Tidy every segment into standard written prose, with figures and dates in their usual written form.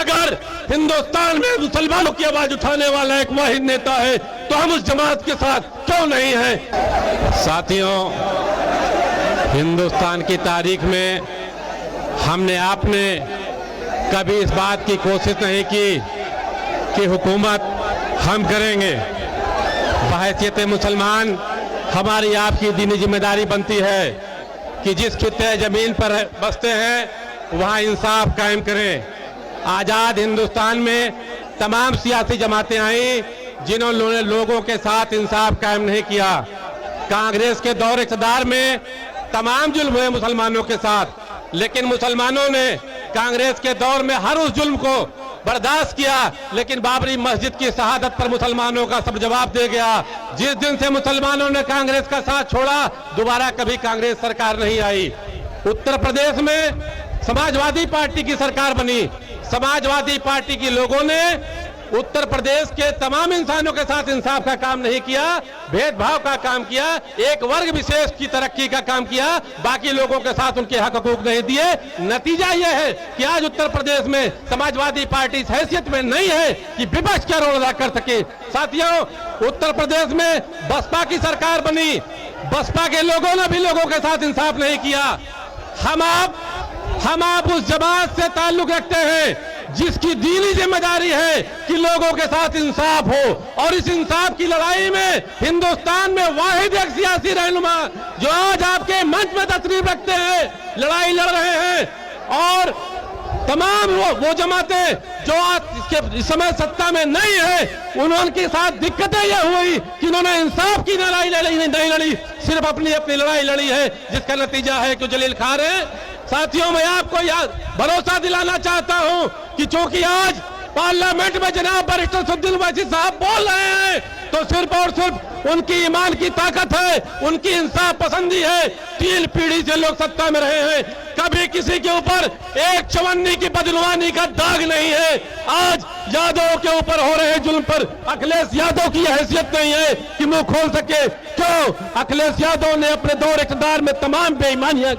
अगर हिंदुस्तान में मुसलमानों की आवाज उठाने वाला एक वाहिद नेता है तो हम उस जमात के साथ क्यों नहीं हैं? साथियों, हिंदुस्तान की तारीख में हमने आपने कभी इस बात की कोशिश नहीं की कि हुकूमत हम करेंगे। बहैसियत मुसलमान हमारी आपकी दीनी जिम्मेदारी बनती है कि जिस खित्ते जमीन पर बसते हैं वहां इंसाफ कायम करें। आजाद हिंदुस्तान में तमाम सियासी जमातें आई जिन्होंने लोगों के साथ इंसाफ कायम नहीं किया। कांग्रेस के दौर इक़्तिदार में तमाम जुल्म हुए मुसलमानों के साथ, लेकिन मुसलमानों ने कांग्रेस के दौर में हर उस जुल्म को बर्दाश्त किया। लेकिन बाबरी मस्जिद की शहादत पर मुसलमानों का सब जवाब दे गया। जिस दिन से मुसलमानों ने कांग्रेस का साथ छोड़ा, दोबारा कभी कांग्रेस सरकार नहीं आई। उत्तर प्रदेश में समाजवादी पार्टी की सरकार बनी। समाजवादी पार्टी के लोगों ने उत्तर प्रदेश के तमाम इंसानों के साथ इंसाफ का काम नहीं किया, भेदभाव का काम किया, एक वर्ग विशेष की तरक्की का काम किया, बाकी लोगों के साथ उनके हक हकूक नहीं दिए। नतीजा यह है कि आज उत्तर प्रदेश में समाजवादी पार्टी इस हैसियत में नहीं है कि विपक्ष का रोल अदा कर सके। साथियों, उत्तर प्रदेश में बसपा की सरकार बनी। बसपा के लोगों ने भी लोगों के साथ इंसाफ नहीं किया। हम आप उस जमात से ताल्लुक रखते हैं जिसकी दीनी जिम्मेदारी है कि लोगों के साथ इंसाफ हो, और इस इंसाफ की लड़ाई में हिंदुस्तान में वाहिद एक सियासी रहनुमा जो आज आपके मंच में तशरीफ रखते हैं, लड़ाई लड़ रहे हैं। और तमाम वो जमातें जो आज इस समय सत्ता में नहीं है, उनके साथ दिक्कतें यह हुई कि उन्होंने इंसाफ की लड़ाई नहीं लड़ी, सिर्फ अपनी लड़ाई लड़ी है, जिसका नतीजा है कि जलील खान है। साथियों, मैं आपको भरोसा दिलाना चाहता हूं कि चूंकि आज पार्लियामेंट में जनाब बैरिस्टर सदुद्दीन ओवैसी साहब बोल रहे हैं तो सिर्फ और सिर्फ उनकी ईमान की ताकत है, उनकी इंसाफ पसंदी है। 3 पीढ़ी से लोग सत्ता में रहे हैं, कभी किसी के ऊपर एक चवन्नी की बदनवानी का दाग नहीं है। आज यादव के ऊपर हो रहे जुल्म पर अखिलेश यादव की हैसियत नहीं है कि मुंह खोल सके। क्यों? अखिलेश यादव ने अपने दौर इक़्तिदार में तमाम बेईमानियां,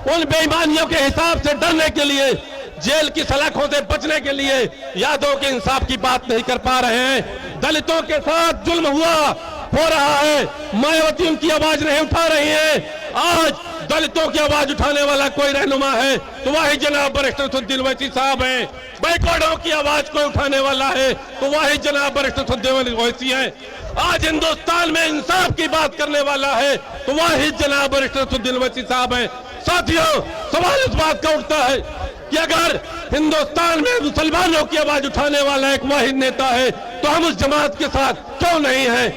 उन बेईमानियों के हिसाब से डरने के लिए, जेल की सलाखों से बचने के लिए यादव के इंसाफ की बात नहीं कर पा रहे हैं। दलितों के साथ जुल्म हो रहा है, मायावती उनकी आवाज नहीं उठा रही है। आज दलितों की आवाज उठाने वाला कोई रहनुमा है तो वही जनाब बैरिस्टर सदुद्दीन ओवैसी साहब हैं। बैकवर्डों की आवाज कोई उठाने वाला है तो वही जनाब बैरिस्टर सदुद्दीन ओवैसी हैं। आज हिंदुस्तान में इंसाफ की बात करने वाला है तो वही जनाब बैरिस्टर सदुद्दीन ओवैसी साहब हैं। साथियों, सवाल इस बात का उठता है कि अगर हिंदुस्तान में मुसलमानों की आवाज उठाने वाला एक वाहिद नेता है तो हम उस जमात के साथ क्यों नहीं हैं?